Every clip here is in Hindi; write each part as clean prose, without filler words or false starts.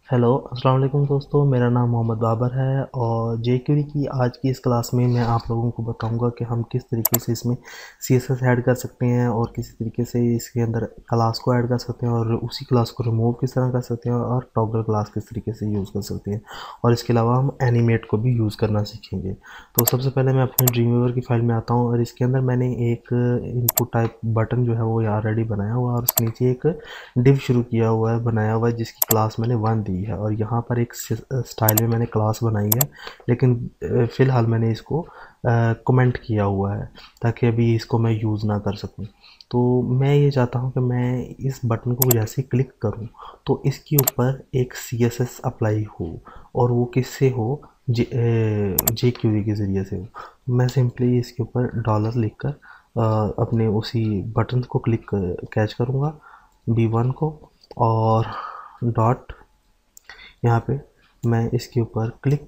हेलो अस्सलाम वालेकुम दोस्तों, मेरा नाम मोहम्मद बाबर है और जेक्यूरी की आज की इस क्लास में मैं आप लोगों को बताऊंगा कि हम किस तरीके से इसमें सीएसएस ऐड कर सकते हैं और किसी तरीके से इसके अंदर क्लास को ऐड कर सकते हैं और उसी क्लास को रिमूव किस तरह कर सकते हैं और टॉगल क्लास किस तरीके से यूज़ कर सकते हैं और इसके अलावा हम एनिमेट को भी यूज़ करना सीखेंगे। तो सबसे पहले मैं अपने ड्रीमवीवर की फाइल में आता हूँ और इसके अंदर मैंने एक इनपुट टाइप बटन जो है वो ऑलरेडी बनाया हुआ है और उसके नीचे एक डिव शुरू किया हुआ है, बनाया हुआ है, जिसकी क्लास मैंने 1 दी है और यहाँ पर एक स्टाइल में मैंने क्लास बनाई है, लेकिन फ़िलहाल मैंने इसको कमेंट किया हुआ है ताकि अभी इसको मैं यूज़ ना कर सकूँ। तो मैं ये चाहता हूँ कि मैं इस बटन को जैसे ही क्लिक करूँ तो इसके ऊपर एक CSS अप्लाई हो और वो किससे हो, jQuery के ज़रिए से हो। मैं सिंपली इसके ऊपर डॉलर लिख कर अपने उसी बटन को कैच करूँगा B1 को और डॉट यहाँ पे मैं इसके ऊपर क्लिक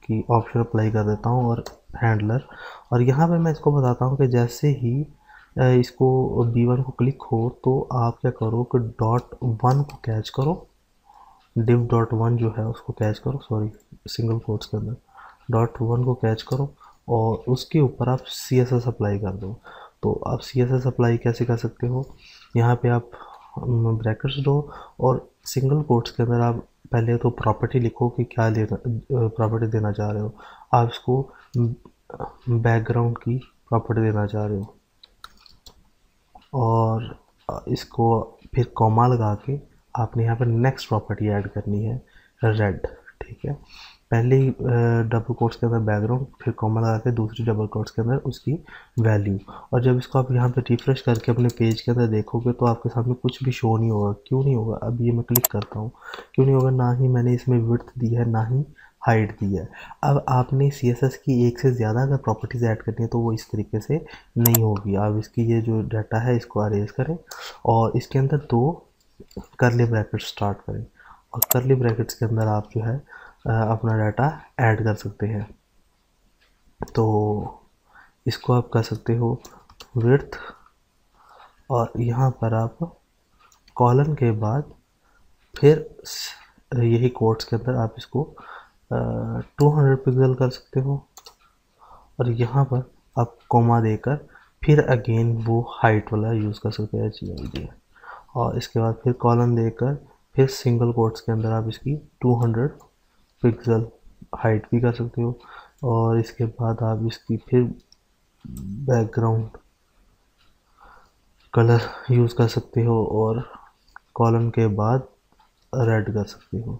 की ऑप्शन अप्लाई कर देता हूँ और हैंडलर, और यहाँ पे मैं इसको बताता हूँ कि जैसे ही इसको B1 को क्लिक हो तो आप क्या करो कि डॉट वन को कैच करो, div डॉट वन जो है उसको कैच करो, सॉरी सिंगल कोट्स के अंदर डॉट वन को कैच करो और उसके ऊपर आप CSS अप्लाई कर दो। तो आप CSS अप्लाई कैसे कर सकते हो, यहाँ पे आप ब्रैकेट्स दो और सिंगल कोट्स के अंदर आप पहले तो प्रॉपर्टी लिखो कि क्या लेना, प्रॉपर्टी देना चाह रहे हो। आप इसको बैकग्राउंड की प्रॉपर्टी देना चाह रहे हो और इसको फिर कॉमा लगा के आपने यहाँ पर नेक्स्ट प्रॉपर्टी ऐड करनी है, रेड। ठीक है, पहले ही डबल कोट्स के अंदर बैकग्राउंड, फिर कॉमा लगा के दूसरी डबल कोट्स के अंदर उसकी वैल्यू। और जब इसको आप यहाँ पे रिफ्रेश करके अपने पेज के अंदर देखोगे तो आपके सामने कुछ भी शो नहीं होगा। क्यों नहीं होगा, अब ये मैं क्लिक करता हूँ, क्यों नहीं होगा, ना ही मैंने इसमें विड्थ दी है ना ही हाइट दी है। अब आपने CSS की एक से ज़्यादा अगर प्रॉपर्टीज़ ऐड करनी है तो वो इस तरीके से नहीं होगी। आप इसकी ये जो डाटा है इसको अरेज करें और इसके अंदर दो करली ब्रैकेट स्टार्ट करें और करली ब्रैकेट्स के अंदर आप जो है अपना डाटा ऐड कर सकते हैं। तो इसको आप कर सकते हो विड्थ और यहाँ पर आप कॉलन के बाद फिर यही कोट्स के अंदर आप इसको 200 पिक्सल कर सकते हो और यहाँ पर आप कोमा देकर फिर अगेन वो हाइट वाला यूज़ कर सकते हैं, चाहिए। और इसके बाद फिर कॉलम देकर फिर सिंगल कोट्स के अंदर आप इसकी 200 पिक्सल हाइट भी कर सकते हो और इसके बाद आप इसकी फिर बैकग्राउंड कलर यूज़ कर सकते हो और कॉलम के बाद रेड कर सकते हो।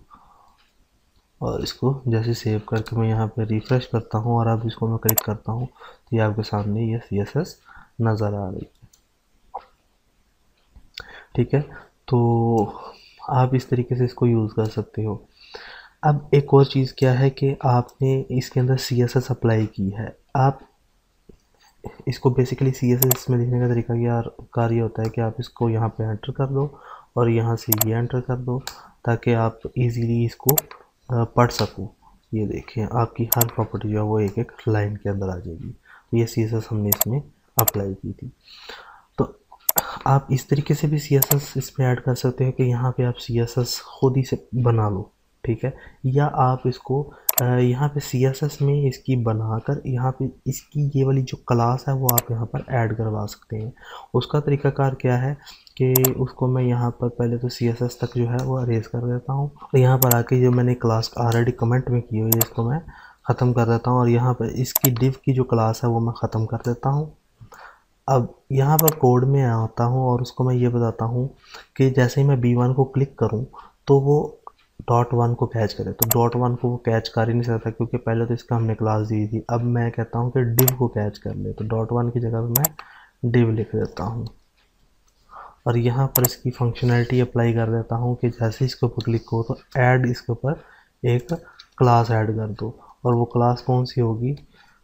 और इसको जैसे सेव करके मैं यहाँ पे रिफ्रेश करता हूँ और अब इसको मैं क्लिक करता हूँ तो ये आपके सामने ये CSS नज़र आ रही है। ठीक है, तो आप इस तरीके से इसको यूज़ कर सकते हो। अब एक और चीज़ क्या है कि आपने इसके अंदर CSS अप्लाई की है। आप इसको बेसिकली CSS में लिखने का तरीका यार कार्य होता है कि आप इसको यहाँ पे एंटर कर दो और यहाँ से ये एंटर कर दो ताकि आप इजीली इसको पढ़ सको। ये देखें आपकी हर प्रॉपर्टी जो है वो एक एक लाइन के अंदर आ जाएगी। तो ये CSS हमने इसमें अप्लाई की थी। तो आप इस तरीके से भी CSS इसमें ऐड कर सकते हैं कि यहाँ पे आप CSS खुद ही से बना लो। ठीक है, या आप इसको यहाँ पे CSS में इसकी बनाकर यहाँ पे इसकी ये वाली जो क्लास है वो आप यहाँ पर ऐड करवा सकते हैं। उसका तरीकाकार क्या है कि उसको मैं यहाँ पर पहले तो CSS तक जो है वो अरेज कर देता हूँ और यहाँ पर आके जो मैंने क्लास ऑलरेडी कमेंट में की हुई है इसको मैं ख़त्म कर देता हूँ और यहाँ पर इसकी डिव की जो क्लास है वो मैं ख़त्म कर देता हूँ। अब यहाँ पर कोड में आता हूँ और उसको मैं ये बताता हूँ कि जैसे ही मैं B1 को क्लिक करूँ तो वो डॉट वन को कैच करे। तो डॉट वन को वो कैच कर ही नहीं सकता क्योंकि पहले तो इसका हमने क्लास दी थी। अब मैं कहता हूँ कि डिव को कैच कर ले, तो डॉट वन की जगह पर मैं डिव लिख देता हूँ और यहाँ पर इसकी फंक्शनैलिटी अप्लाई कर देता हूँ कि जैसे इसके ऊपर क्लिक हो तो ऐड इसके ऊपर एक क्लास ऐड कर दो और वो क्लास कौन सी होगी,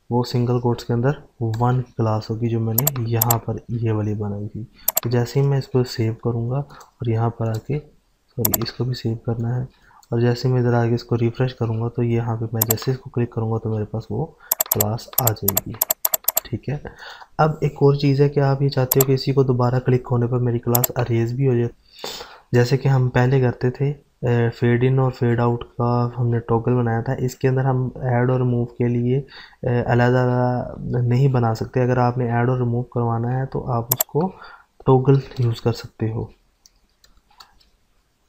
वो सिंगल कोट्स के अंदर वन क्लास होगी जो मैंने यहाँ पर ये वाली बनाई थी। तो जैसे ही मैं इसको सेव करूँगा और यहाँ पर आके सॉरी इसको भी सेव करना है और जैसे मैं इधर आके इसको रिफ़्रेश करूँगा तो यहाँ पे मैं जैसे इसको क्लिक करूँगा तो मेरे पास वो क्लास आ जाएगी। ठीक है, अब एक और चीज़ है कि आप ये चाहते हो कि इसी को दोबारा क्लिक होने पर मेरी क्लास अरेज भी हो जाए, जैसे कि हम पहले करते थे फेड इन और फेड आउट का हमने टॉगल बनाया था, इसके अंदर हम ऐड और रिमूव के लिए अलग नहीं बना सकते। अगर आपने ऐड और रिमूव करवाना है तो आप उसको टॉगल यूज़ कर सकते हो।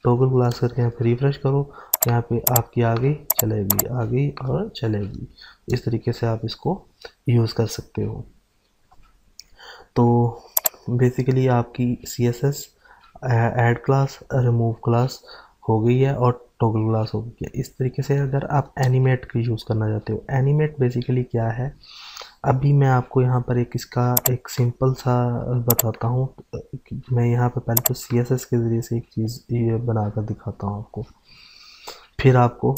टॉगल क्लास करके यहाँ पे रिफ्रेश करो, यहाँ पे आपकी आ गई चलेगी, आ गई और चलेगी। इस तरीके से आप इसको यूज़ कर सकते हो। तो बेसिकली आपकी CSS add class, remove class हो गई है और टॉगल क्लास हो गई है। इस तरीके से अगर आप एनिमेट का यूज़ करना चाहते हो, एनिमेट बेसिकली क्या है, अभी मैं आपको यहाँ पर इसका एक सिंपल सा बताता हूँ। मैं यहाँ पर पहले तो CSS के ज़रिए से एक चीज़ ये बना कर दिखाता हूँ आपको, फिर आपको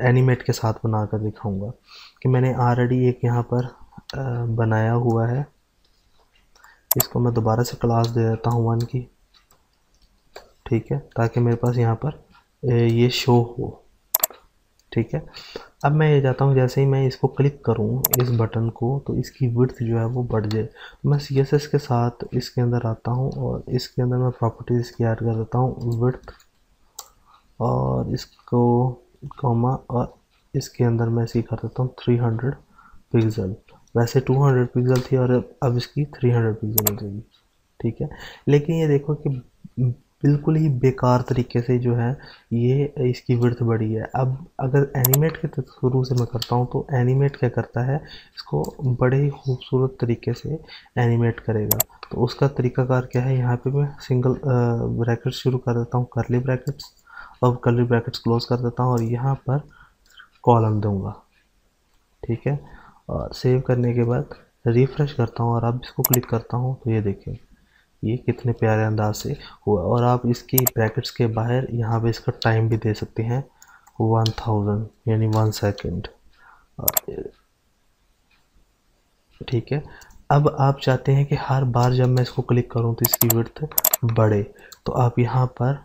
एनिमेट के साथ बना कर दिखाऊँगा कि मैंने ऑलरेडी एक यहाँ पर बनाया हुआ है। इसको मैं दोबारा से क्लास दे देता हूँ 1 की, ठीक है, ताकि मेरे पास यहाँ पर ये शो हो। ठीक है, अब मैं ये चाहता हूँ जैसे ही मैं इसको क्लिक करूँ इस बटन को तो इसकी विड्थ जो है वो बढ़ जाए। तो मैं CSS के साथ इसके अंदर आता हूँ और इसके अंदर मैं प्रॉपर्टीज़ की ऐड कर देता हूँ विड्थ, और इसको कॉमा, और इसके अंदर मैं इसी कर देता हूँ 300 पिक्सल। वैसे 200 पिक्सल थी और अब इसकी 300 पिक्सल हो जाएगी। ठीक है, लेकिन ये देखो कि बिल्कुल ही बेकार तरीके से जो है ये इसकी विड्थ बढ़ी है। अब अगर एनिमेट के थ्रू से मैं करता हूँ तो एनिमेट क्या करता है, इसको बड़े ही खूबसूरत तरीके से एनिमेट करेगा। तो उसका तरीकाकार क्या है, यहाँ पे मैं सिंगल ब्रैकेट शुरू कर देता हूँ, करली ब्रैकेट्स, अब करली ब्रैकेट्स क्लोज कर देता हूँ और यहाँ पर कॉलम दूंगा। ठीक है, और सेव करने के बाद रिफ्रेश करता हूँ और अब इसको क्लिक करता हूँ तो ये देखें ये कितने प्यारे अंदाज से हुआ। और आप इसकी ब्रैकेट्स के बाहर यहाँ पे इसका टाइम भी दे सकते हैं 1000 यानी 1 सेकेंड। ठीक है, अब आप चाहते हैं कि हर बार जब मैं इसको क्लिक करूं तो इसकी विड्थ बढ़े, तो आप यहाँ पर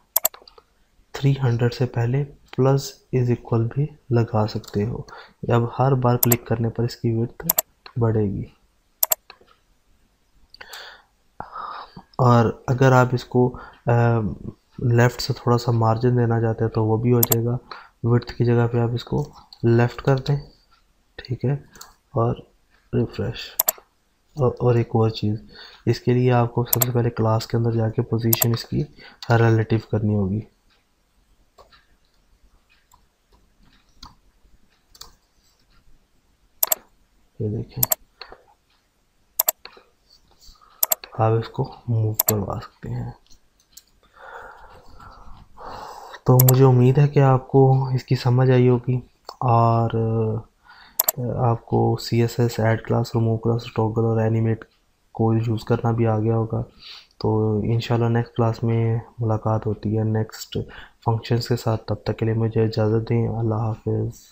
300 से पहले प्लस इज इक्वल भी लगा सकते हो। अब हर बार क्लिक करने पर इसकी विड्थ बढ़ेगी। और अगर आप इसको लेफ़्ट से थोड़ा सा मार्जिन देना चाहते हैं तो वो भी हो जाएगा। विड्थ की जगह पे आप इसको लेफ़्ट कर दें, ठीक है, और रिफ्रेश। और एक और चीज़, इसके लिए आपको सबसे पहले क्लास के अंदर जाके पोजीशन इसकी रिलेटिव करनी होगी। ये देखें, आप इसको मूव करवा सकते हैं। तो मुझे उम्मीद है कि आपको इसकी समझ आई होगी और आपको CSS add class, remove class, toggle और एनिमेट को यूज़ करना भी आ गया होगा। तो इंशाल्लाह नेक्स्ट क्लास में मुलाकात होती है नेक्स्ट फंक्शंस के साथ। तब तक के लिए मुझे इजाज़त दें। अल्लाह हाफ़िज़।